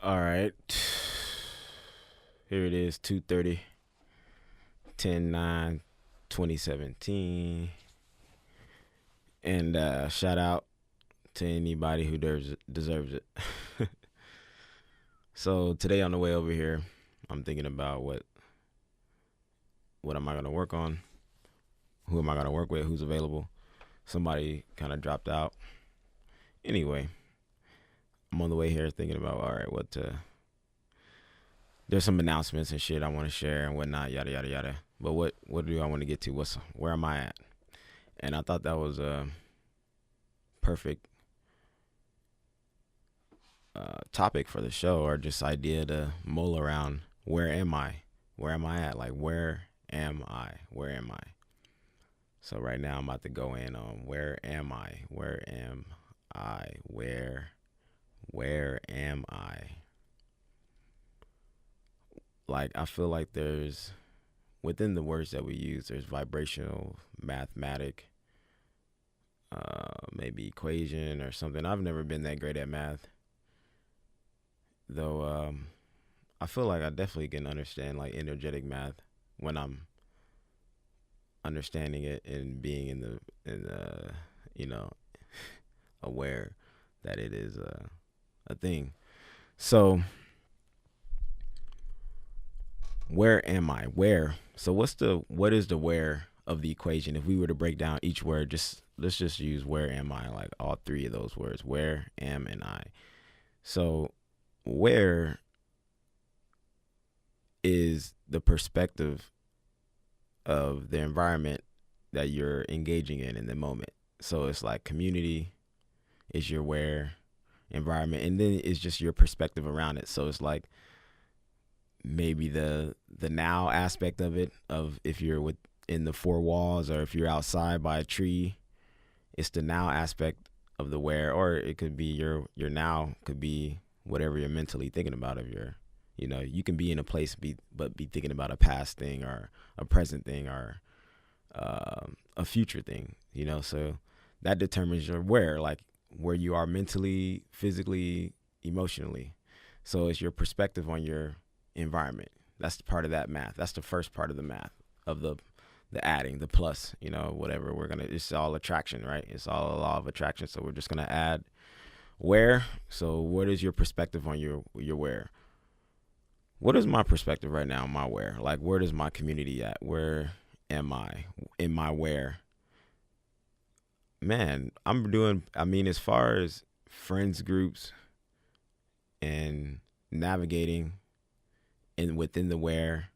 All right. Here it is, 2:30, 10/9, 2017. And shout out to anybody who deserves it. So today on the way over here, I'm thinking about what am I gonna work on? Who am I gonna work with? Who's available? Somebody kind of dropped out. Anyway, I'm on the way here thinking about all right, there's some announcements and shit I want to share and whatnot, yada yada yada. But what do I want to get to? Where am I at? And I thought that was a perfect topic for the show, or just idea to mull around. Where am I? Where am I at? Like, where am I? Where am I? So right now I'm about to go in on where am I? Where am I? Where am I? Like, I feel like there's, within the words that we use, there's vibrational, mathematic, maybe equation or something. I've never been that great at math, though. I feel like I definitely can understand like energetic math when I'm understanding it and being in the you know aware that it is a thing. So where am I? Where? So what is the where of the equation? If we were to break down each word, let's just use where am I, like all three of those words, where, am, and I. So where is the perspective of the environment that you're engaging in the moment. So it's like community is your where, environment, and then it's just your perspective around it. So it's like maybe the now aspect of it, of if you're within the four walls or if you're outside by a tree, it's the now aspect of the where. Or it could be your now could be whatever you're mentally thinking about. Of your, you can be in a place but be thinking about a past thing or a present thing or a future thing. So that determines your where, like where you are mentally, physically, emotionally. So it's your perspective on your environment. That's part of that math. That's the first part of the math of the adding, the plus, whatever it's all attraction, right? It's all a law of attraction. So we're just gonna add where. So what is your perspective on your where? What is my perspective right now on my where? Like, where does my community at? Where am I in my where? Man, as far as friends groups and navigating in within the where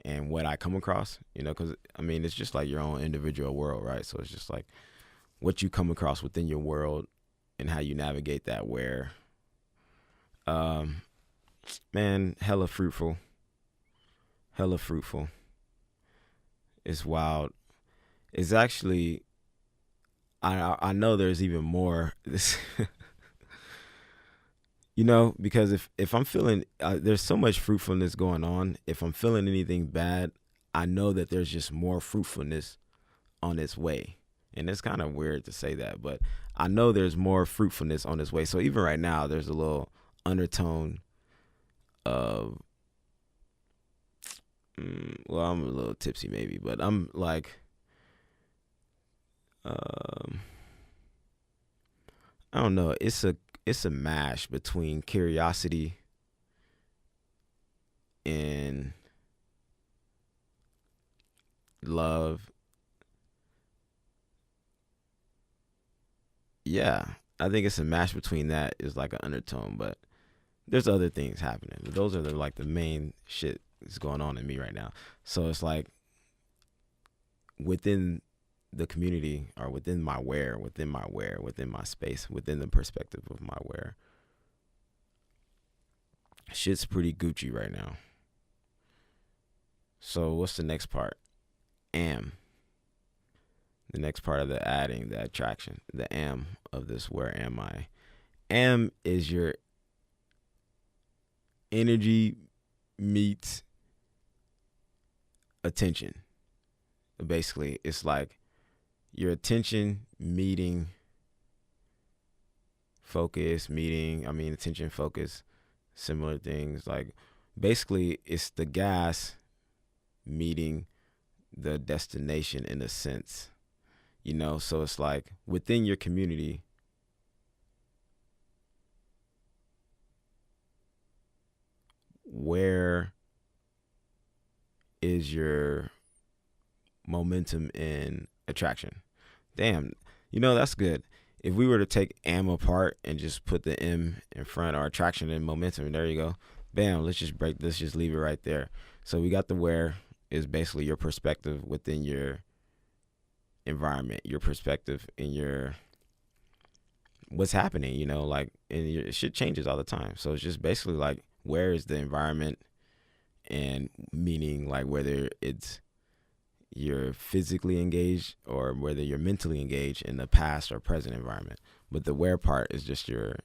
and what I come across, because it's just like your own individual world, right? So it's just like what you come across within your world and how you navigate that where. Man, hella fruitful. It's wild. It's actually, I know there's even more. This, because if I'm feeling, there's so much fruitfulness going on. If I'm feeling anything bad, I know that there's just more fruitfulness on its way. And it's kind of weird to say that, but I know there's more fruitfulness on its way. So even right now, there's a little undertone of, well, I'm a little tipsy maybe, but I'm like, I don't know. It's a mash between curiosity and love. Yeah, I think it's a mash between that is like an undertone, but there's other things happening. But those are the main shit that's going on in me right now. So it's like within the community, or within my where, within my space, within the perspective of my where, shit's pretty Gucci right now. So what's the next part? Am. The next part of the adding, the attraction, the am of this where am I? Am is your energy meets attention. Basically, it's like your attention meeting focus, attention, focus, similar things. Like basically, it's the gas meeting the destination in a sense, you know. So it's like within your community, where is your momentum in attraction? Damn, you know, that's good. If we were to take M apart and just put the M in front, or attraction and momentum, there you go. Bam, let's just leave it right there. So we got the where is basically your perspective within your environment, your perspective in your what's happening, you know, like, and your shit changes all the time. So it's just basically like, where is the environment, and meaning like whether it's you're physically engaged or whether you're mentally engaged in the past or present environment. But the where part is just your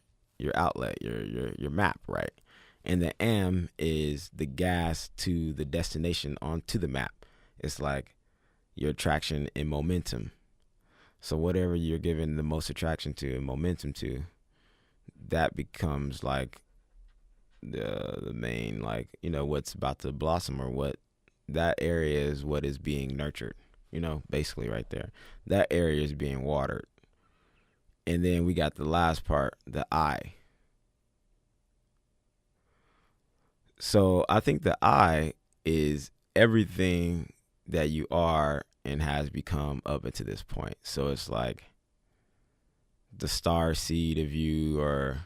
outlet, your map, right? And the am is the gas to the destination onto the map. It's like your attraction and momentum. So whatever you're giving the most attraction to and momentum to, that becomes like the main, like, you know, what's about to blossom, or what that area is, what is being nurtured, you know, basically right there. That area is being watered. And then we got the last part, the I. So I think the I is everything that you are and has become up until this point. So it's like the star seed of you, or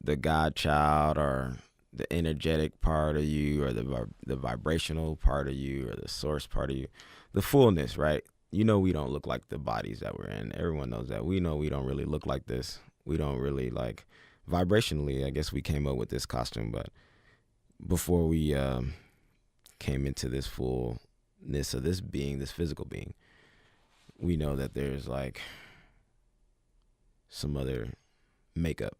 the godchild, or the energetic part of you, or the vibrational part of you, or the source part of you, the fullness, right? You know, we don't look like the bodies that we're in. Everyone knows that. We know we don't really look like this. We don't really, like, vibrationally, I guess we came up with this costume, but before we came into this fullness of this being, this physical being, we know that there's like some other makeup.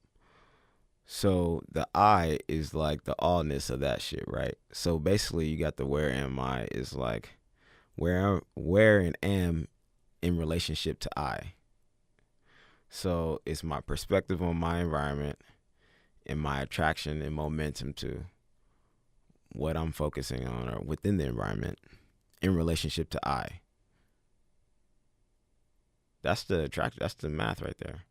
So the I is like the allness of that shit, right? So basically, you got the where am I is like where and am in relationship to I. So it's my perspective on my environment and my attraction and momentum to what I'm focusing on or within the environment in relationship to I. That's the attraction. That's the math right there.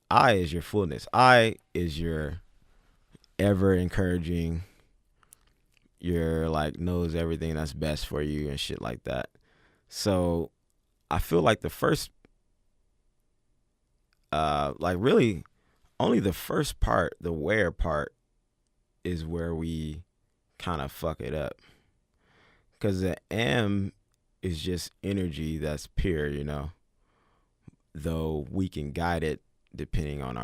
I is your fullness. I is your ever encouraging, your like knows everything that's best for you and shit like that. So I feel like the first like really only the first part, the where part, is where we kind of fuck it up. Cause the am is just energy that's pure, you know. Though we can guide it depending on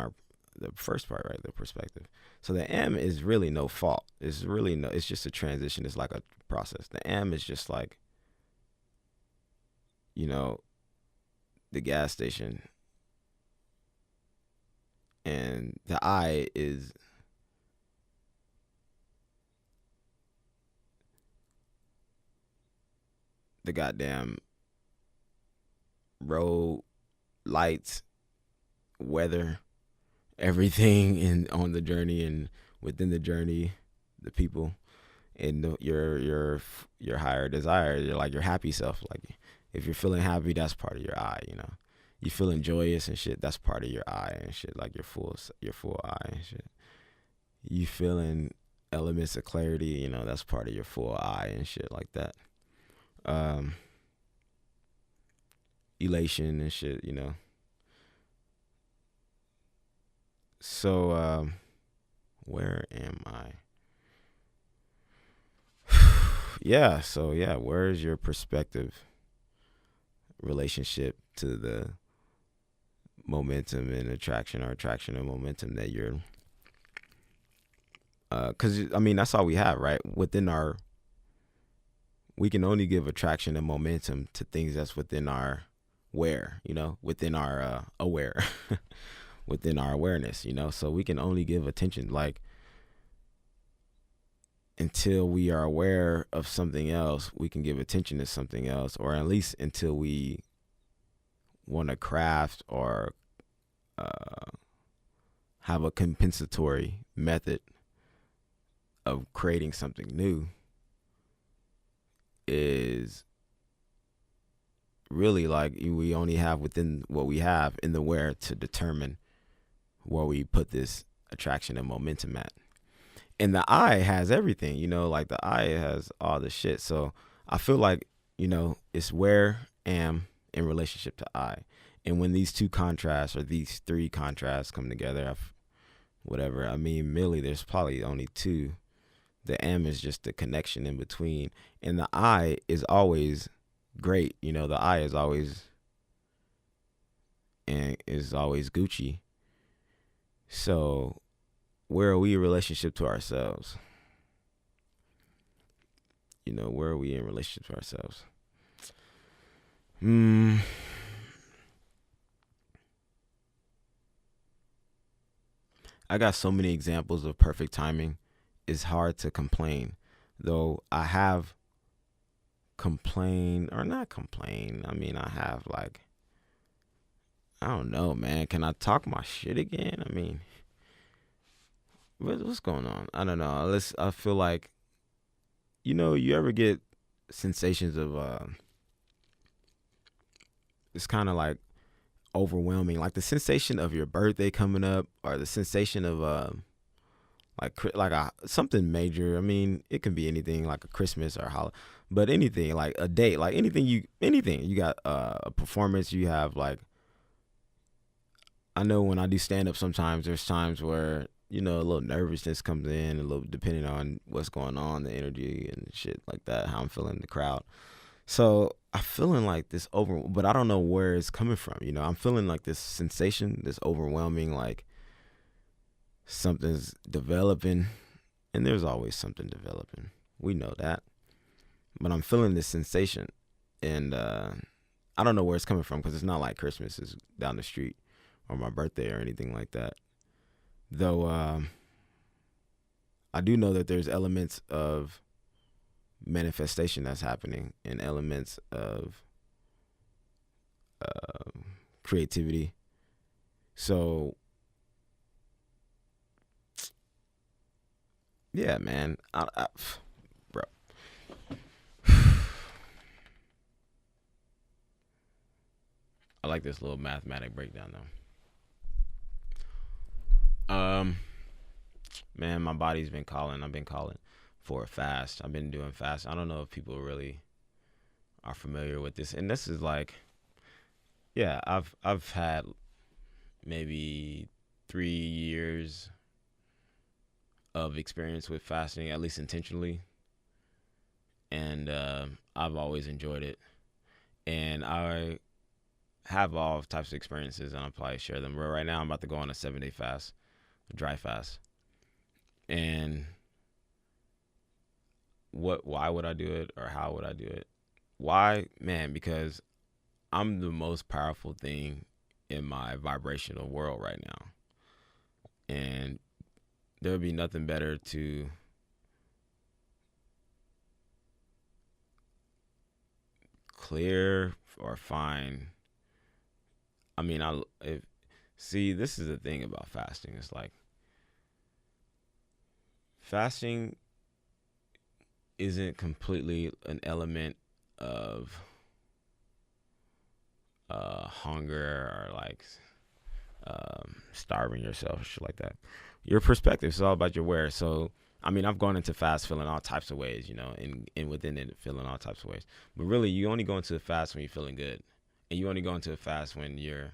the first part, right? The perspective. So the M is really no fault. It's really no. It's just a transition. It's like a process. The M is just like, you know, the gas station, and the I is the goddamn road, lights, weather, everything in on the journey and within the journey, the people, and your higher desire, your happy self. Like if you're feeling happy, that's part of your I, you know. You feeling joyous and shit, that's part of your I and shit, like your full I and shit. You feeling elements of clarity, you know, that's part of your full I and shit like that. Um Elation and shit, you know. So where am I? Yeah, so yeah, where is your perspective relationship to the momentum and attraction, or attraction and momentum that you're because I mean that's all we have, right? Within our, we can only give attraction and momentum to things that's within our where, you know, within our aware, within our awareness, you know. So we can only give attention, like, until we are aware of something else, we can give attention to something else, or at least until we want to craft or have a compensatory method of creating something new is really like we only have within what we have in the where to determine where we put this attraction and momentum at. And the I has everything, like the I has all the shit. So I feel like, it's where am in relationship to I. And when these two contrasts or these three contrasts come together, whatever, I mean, really, there's probably only two. The M is just the connection in between. And the I is always great. The I is always Gucci. So where are we in relationship to ourselves? Where are we in relationship to ourselves? I got so many examples of perfect timing. It's hard to complain, though I have complained or not complained. I mean, I have like, I don't know, man. Can I talk my shit again? I mean, what's going on? I don't know. I feel like, you ever get sensations of, it's kind of like overwhelming, like the sensation of your birthday coming up, or the sensation of something major. I mean, it can be anything, like a Christmas or a holiday, but anything like a date, like anything you got a performance you have. Like, I know when I do stand up, sometimes there's times where a little nervousness comes in, a little depending on what's going on, the energy and shit like that, how I'm feeling the crowd. So I'm feeling like this but I don't know where it's coming from. I'm feeling like this sensation, this overwhelming, like something's developing, and there's always something developing. We know that. But I'm feeling this sensation, and I don't know where it's coming from, because it's not like Christmas is down the street or my birthday or anything like that. Though I do know that there's elements of manifestation that's happening, and elements of creativity. So yeah, man, bro, I like this little mathematic breakdown though. Man, my body's been calling. I've been calling for a fast. I've been doing fast. I don't know if people really are familiar with this. And this is like, yeah, I've had maybe 3 years of experience with fasting, at least intentionally. And I've always enjoyed it. And I have all types of experiences, and I'll probably share them. But right now, I'm about to go on a 7-day fast, a dry fast. And why would I do it, or how would I do it? Why? Man, because I'm the most powerful thing in my vibrational world right now. And there would be nothing better to clear or find. I mean, see, this is the thing about fasting. It's like, fasting isn't completely an element of hunger, or like starving yourself or shit like that. Your perspective is all about your where. So I mean, I've gone into fast feeling all types of ways, and within it feeling all types of ways. But really, you only go into a fast when you're feeling good, and you only go into a fast when you're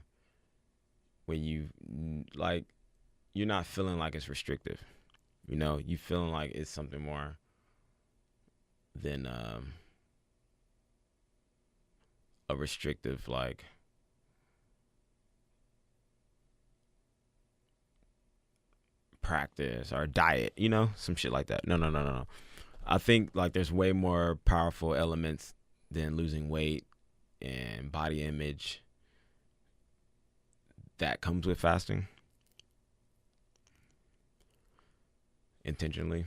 not feeling like it's restrictive. You feeling like it's something more than a restrictive, like, practice or diet, some shit like that. No. I think like there's way more powerful elements than losing weight and body image that comes with fasting intentionally.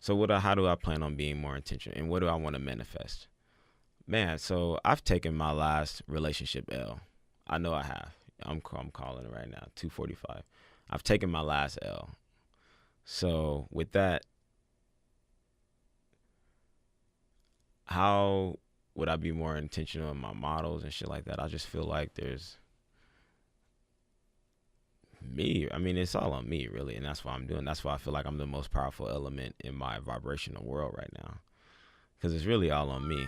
So how do I plan on being more intentional, and what do I want to manifest? Man, so I've taken my last relationship L. I know I have. I'm calling it right now, 245. I've taken my last L. So with that, how would I be more intentional in my models and shit like that? I just feel like there's me. I mean, it's all on me, really, and that's what I'm doing. That's why I feel like I'm the most powerful element in my vibrational world right now, because it's really all on me.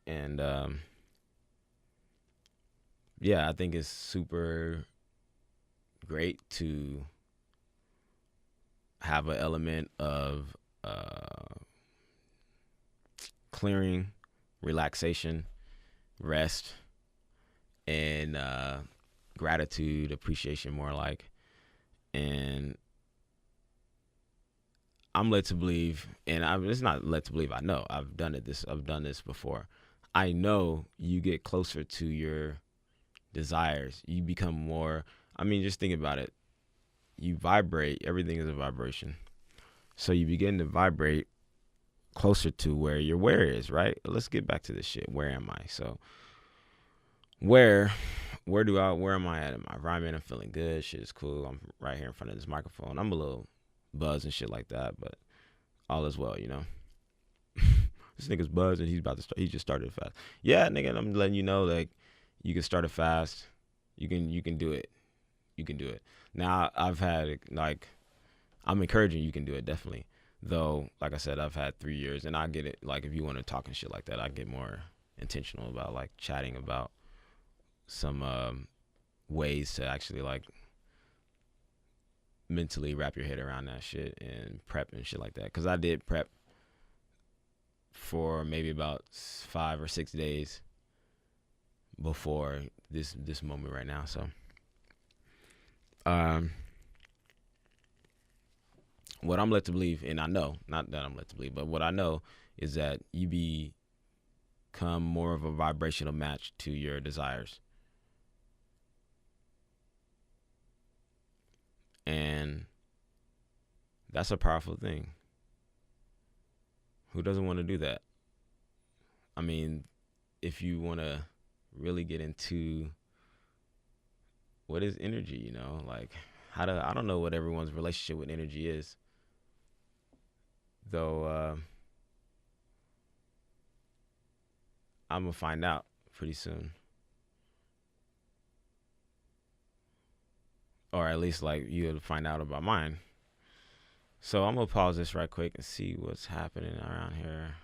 And yeah, I think it's super great to have an element of clearing, relaxation, rest, and gratitude, appreciation, more like. And I'm led to believe, and it's not led to believe. I know I've done it. I've done this before. I know you get closer to your desires. You become more. I mean, just think about it. You vibrate. Everything is a vibration. So you begin to vibrate closer to where your where is. Right. Let's get back to this shit. Where am I? So where am I at in my environment? I'm feeling good. Shit is cool. I'm right here in front of this microphone. I'm a little buzzed and shit like that, but all is well, you know. This nigga's buzzed and he's about to start. He just started fast. Yeah, nigga, I'm letting you know, like, you can start it fast. You can do it. You can do it. Now I've had, like, I'm encouraging you can do it, definitely. Though, like I said, I've had 3 years, and I get it. Like, if you want to talk and shit like that, I get more intentional about, like, chatting about some ways to actually, like, mentally wrap your head around that shit and prep and shit like that. Because I did prep for maybe about 5 or 6 days before this moment right now. So what I'm led to believe, and I know, not that I'm led to believe, but what I know is that you become more of a vibrational match to your desires. And that's a powerful thing. Who doesn't want to do that? I mean, if you want to really get into what is energy, you know, like I don't know what everyone's relationship with energy is, though. I'm gonna find out pretty soon, or at least like you'll find out about mine. So I'm gonna pause this right quick and see what's happening around here.